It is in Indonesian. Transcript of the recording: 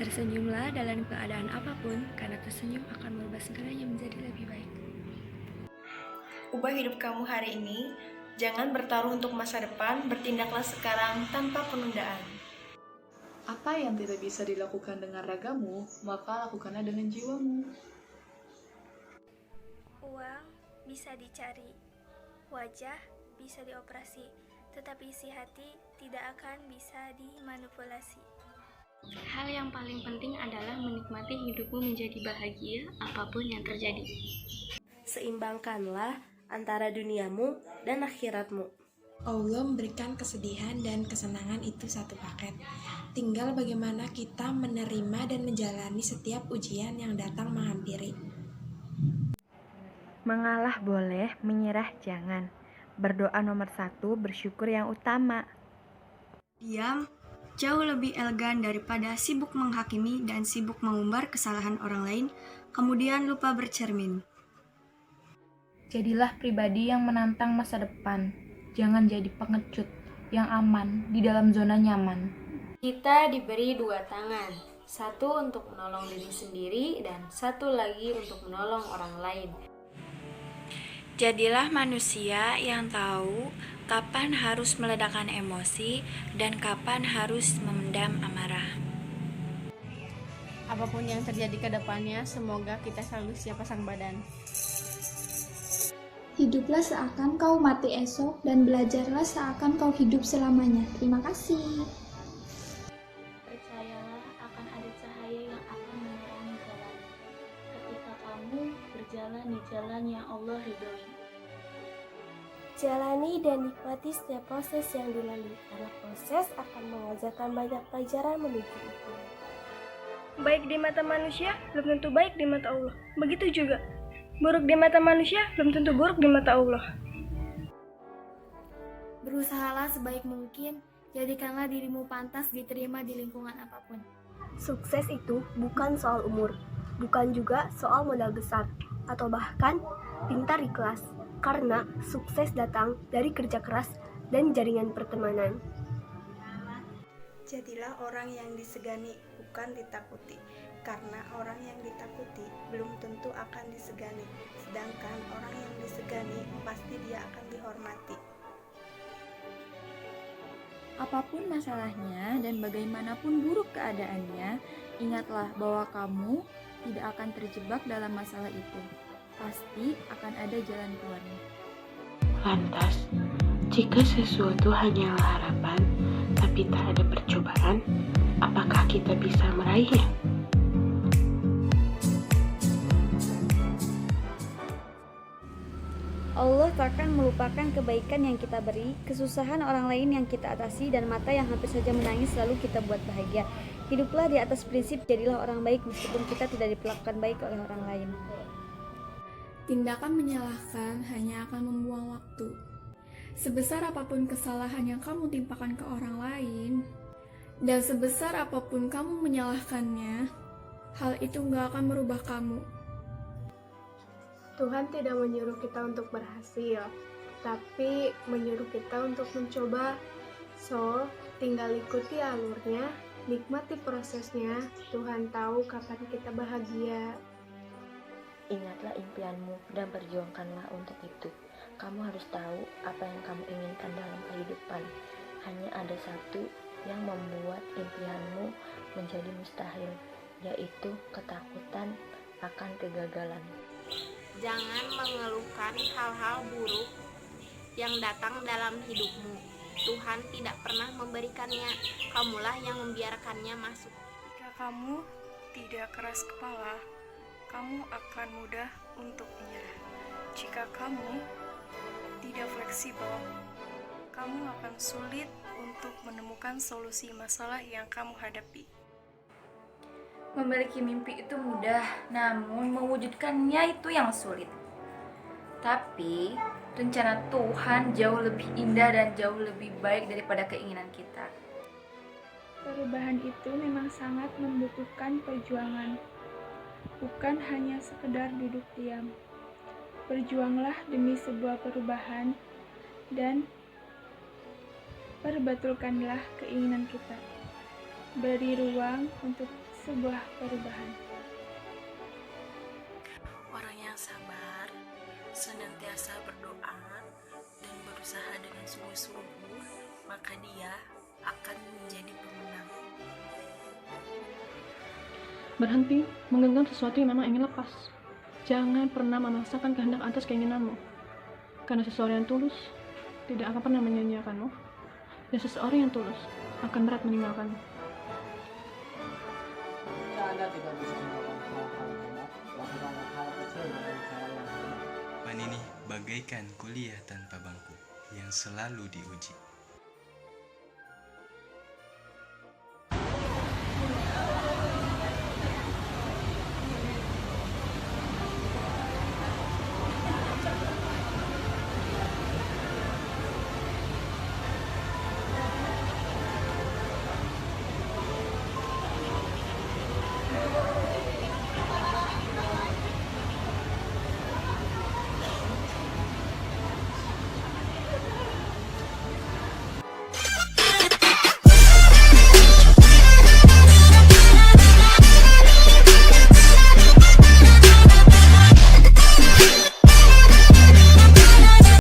Tersenyumlah dalam keadaan apapun, karena tersenyum akan merubah segalanya menjadi lebih baik. Ubah hidup kamu hari ini, jangan bertaruh untuk masa depan, bertindaklah sekarang tanpa penundaan. Apa yang tidak bisa dilakukan dengan ragamu, maka lakukanlah dengan jiwamu. Uang bisa dicari, wajah bisa dioperasi, tetapi isi hati tidak akan bisa dimanipulasi. Hal yang paling penting adalah menikmati hidupmu menjadi bahagia apapun yang terjadi. Seimbangkanlah antara duniamu dan akhiratmu. Allah memberikan kesedihan dan kesenangan itu satu paket. Tinggal bagaimana kita menerima dan menjalani setiap ujian yang datang menghampiri. Mengalah boleh, menyerah jangan. Berdoa nomor 1, bersyukur yang utama. Diam jauh lebih elegan daripada sibuk menghakimi dan sibuk mengumbar kesalahan orang lain, kemudian lupa bercermin. Jadilah pribadi yang menantang masa depan. Jangan jadi pengecut yang aman di dalam zona nyaman. Kita diberi dua tangan, satu untuk menolong diri sendiri dan satu lagi untuk menolong orang lain. Jadilah manusia yang tahu kapan harus meledakkan emosi dan kapan harus memendam amarah. Apapun yang terjadi ke depannya, semoga kita selalu siap pasang badan. Hiduplah seakan kau mati esok dan belajarlah seakan kau hidup selamanya. Terima kasih. Percayalah akan ada cahaya yang akan menerangi jalan ketika kamu berjalan di jalan yang Allah ridhoi. Jalani dan nikmati setiap proses yang dilalui, karena proses akan mengajarkan banyak pelajaran menuju itu. Baik di mata manusia, belum tentu baik di mata Allah. Begitu juga, buruk di mata manusia, belum tentu buruk di mata Allah. Berusahalah sebaik mungkin, jadikanlah dirimu pantas diterima di lingkungan apapun. Sukses itu bukan soal umur, bukan juga soal modal besar, atau bahkan pintar ikhlas. Karena sukses datang dari kerja keras dan jaringan pertemanan. Jadilah orang yang disegani, bukan ditakuti. Karena orang yang ditakuti belum tentu akan disegani, sedangkan orang yang disegani pasti dia akan dihormati. Apapun masalahnya dan bagaimanapun buruk keadaannya, ingatlah bahwa kamu tidak akan terjebak dalam masalah itu. Pasti akan ada jalan keluarnya. Lantas, jika sesuatu hanyalah harapan, tapi tak ada percobaan, apakah kita bisa meraihnya? Allah takkan melupakan kebaikan yang kita beri, kesusahan orang lain yang kita atasi, dan mata yang hampir saja menangis selalu kita buat bahagia. Hiduplah di atas prinsip jadilah orang baik meskipun kita tidak diperlakukan baik oleh orang lain. Tindakan menyalahkan hanya akan membuang waktu. Sebesar apapun kesalahan yang kamu timpakan ke orang lain, dan sebesar apapun kamu menyalahkannya, hal itu gak akan merubah kamu. Tuhan tidak menyuruh kita untuk berhasil, tapi menyuruh kita untuk mencoba. So, tinggal ikuti alurnya, nikmati prosesnya. Tuhan tahu kapan kita bahagia. Ingatlah impianmu dan perjuangkanlah untuk itu. Kamu harus tahu apa yang kamu inginkan dalam kehidupan. Hanya ada satu yang membuat impianmu menjadi mustahil, yaitu ketakutan akan kegagalan. Jangan mengeluhkan hal-hal buruk yang datang dalam hidupmu. Tuhan tidak pernah memberikannya, kamulah yang membiarkannya masuk. Jika kamu tidak keras kepala, kamu akan mudah untuk menyerah. Jika kamu tidak fleksibel, kamu akan sulit untuk menemukan solusi masalah yang kamu hadapi. Memiliki mimpi itu mudah, namun mewujudkannya itu yang sulit. Tapi rencana Tuhan jauh lebih indah dan jauh lebih baik daripada keinginan kita. Perubahan itu memang sangat membutuhkan perjuangan. Bukan hanya sekedar duduk diam. Berjuanglah demi sebuah perubahan dan perbetulkanlah keinginan kita. Beri ruang untuk sebuah perubahan. Orang yang sabar, senantiasa berdoa, dan berusaha dengan sungguh-sungguh, maka dia akan menjadi pemenang. Berhenti menggenggam sesuatu yang memang ingin lepas. Jangan pernah memaksakan kehendak atas keinginanmu. Karena seseorang yang tulus tidak akan pernah menyanyiakanmu. Dan seseorang yang tulus akan berat meninggalkanmu. Jika Anda tidak bisa melakukan hal-hal hebat, lakukanlah hal kecil dengan cara yang hebat. Pan ini bagaikan kuliah tanpa bangku yang selalu diuji.